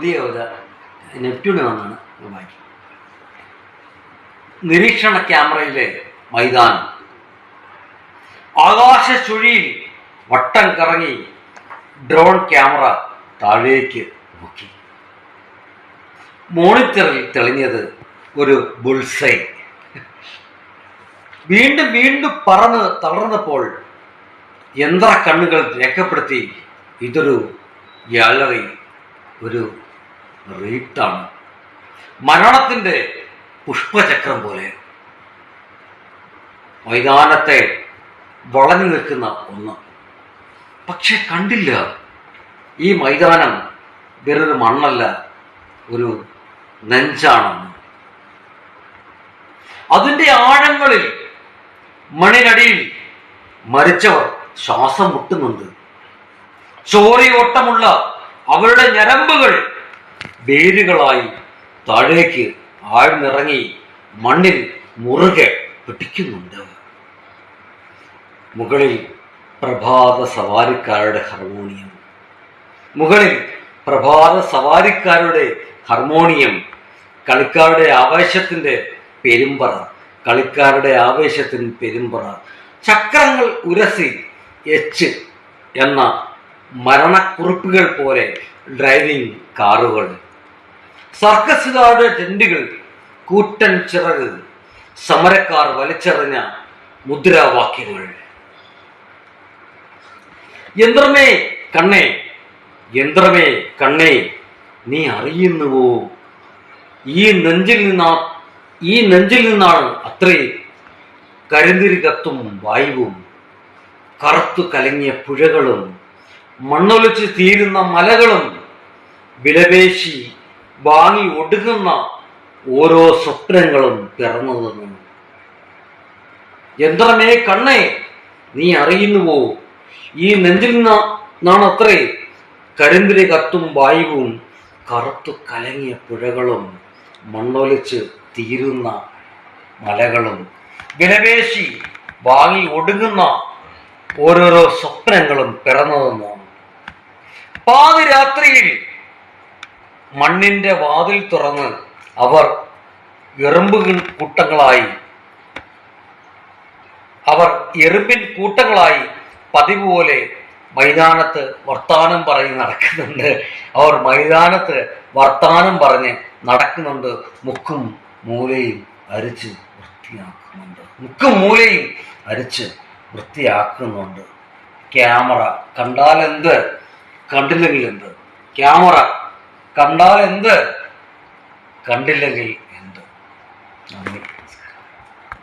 പുതിയ ഒരു നെപ്റ്റ്യൂണിൽ വന്നാണ് വായിക്കുന്നത്. നിരീക്ഷണ ക്യാമറയിലെ മൈതാനം. ആകാശ ചുഴിയിൽ വട്ടം കറങ്ങി ഡ്രോൺ ക്യാമറ താഴേക്ക് നോക്കി. മോണിറ്ററിൽ തെളിഞ്ഞത് ഒരു ബുൾസൈ. വീണ്ടും വീണ്ടും പറന്ന് തളർന്നപ്പോൾ യന്ത്ര കണ്ണുകൾ രേഖപ്പെടുത്തി, ഇതൊരു ഗ്യാലറി, ഒരു റീട്ടാണ്, മരണത്തിന്റെ പുഷ്പചക്രം പോലെ. മൈതാനത്തെ വളഞ്ഞു നിൽക്കുന്ന ഒന്ന്. പക്ഷെ കണ്ടില്ല, ഈ മൈതാനം വേറൊരു മണ്ണല്ല, ഒരു നെഞ്ചാണെന്ന്. അതിൻ്റെ ആഴങ്ങളിൽ മണ്ണിനടിയിൽ മരിച്ചവർ ശ്വാസം മുട്ടുന്നുണ്ട്. ചോരയോട്ടമുള്ള അവരുടെ ഞരമ്പുകൾ വേരുകളായി താഴേക്ക് ആഴ്ന്നിറങ്ങി മണ്ണിൽ മുറുകെ പിടിക്കുന്നുണ്ട്. മുകളിൽ പ്രഭാത സവാരിക്കാരുടെ ഹാർമോണിയം. മുകളിൽ പ്രഭാത സവാരിക്കാരുടെ ഹാർമോണിയം. കളിക്കാരുടെ ആവേശത്തിന്റെ പെരുമ്പറ, കളിക്കാരുടെ ആവേശത്തിന് പെരുമ്പറ. ചക്രങ്ങൾ ഉരസി എച്ച് എന്ന മരണക്കുറിപ്പുകൾ പോലെ ഡ്രൈവിംഗ് കാറുകൾ. സർക്കസുകാരുടെ ടെന്റുകൾ, കൂറ്റൻ ചിറക്, സമരക്കാർ വലിച്ചെറിഞ്ഞ മുദ്രാവാക്യങ്ങൾ. യന്ത്രമേ കണ്ണേ, യന്ത്രമേ കണ്ണേ, നീ അറിയുന്നുവോ, ഈ നെഞ്ചിൽ നിന്നാണ് അത്രേ കരിന്തിരി കത്തും വായുവും, കറുത്തു കലങ്ങിയ പുഴകളും, മണ്ണൊലിച്ച് തീരുന്ന മലകളും, വിലപേശി വാങ്ങി ഒടുങ്ങുന്ന ഓരോ സ്വപ്നങ്ങളും പിറന്നതെന്നും. യന്ത്രമേ കണ്ണേ, നീ അറിയുന്നുവോ, ഈ നെഞ്ചിൽ നിന്നാണ് അത്രേ കരിന്തിരി കത്തും വായുവും, കറുത്തു കലങ്ങിയ പുഴകളും, മണ്ണൊലിച്ച് തീരുന്ന മലകളും, വിലപേശി വാങ്ങി ഒടുങ്ങുന്ന ഓരോരോ സ്വപ്നങ്ങളും പിറന്നതെന്നാണ്. പാതിരാത്രിയിൽ മണ്ണിന്റെ വാതിൽ തുറന്ന് അവർ എറുമ്പിൻ കൂട്ടങ്ങളായി പതിവ് പോലെ മൈതാനത്ത് വർത്താനം പറഞ്ഞ് നടക്കുന്നുണ്ട്. അവർ മൈതാനത്ത് വർത്താനം പറഞ്ഞ് നടക്കുന്നുണ്ട്. മുക്കും മൂലയും അരിച്ച് വൃത്തിയാക്കുന്നുണ്ട്. ക്യാമറ കണ്ടാൽ എന്ത്, കണ്ടില്ലെങ്കിൽ എന്ത്. ക്യാമറ കണ്ടാൽ എന്ത്, കണ്ടില്ലെങ്കിൽ എന്ത്. നന്ദി.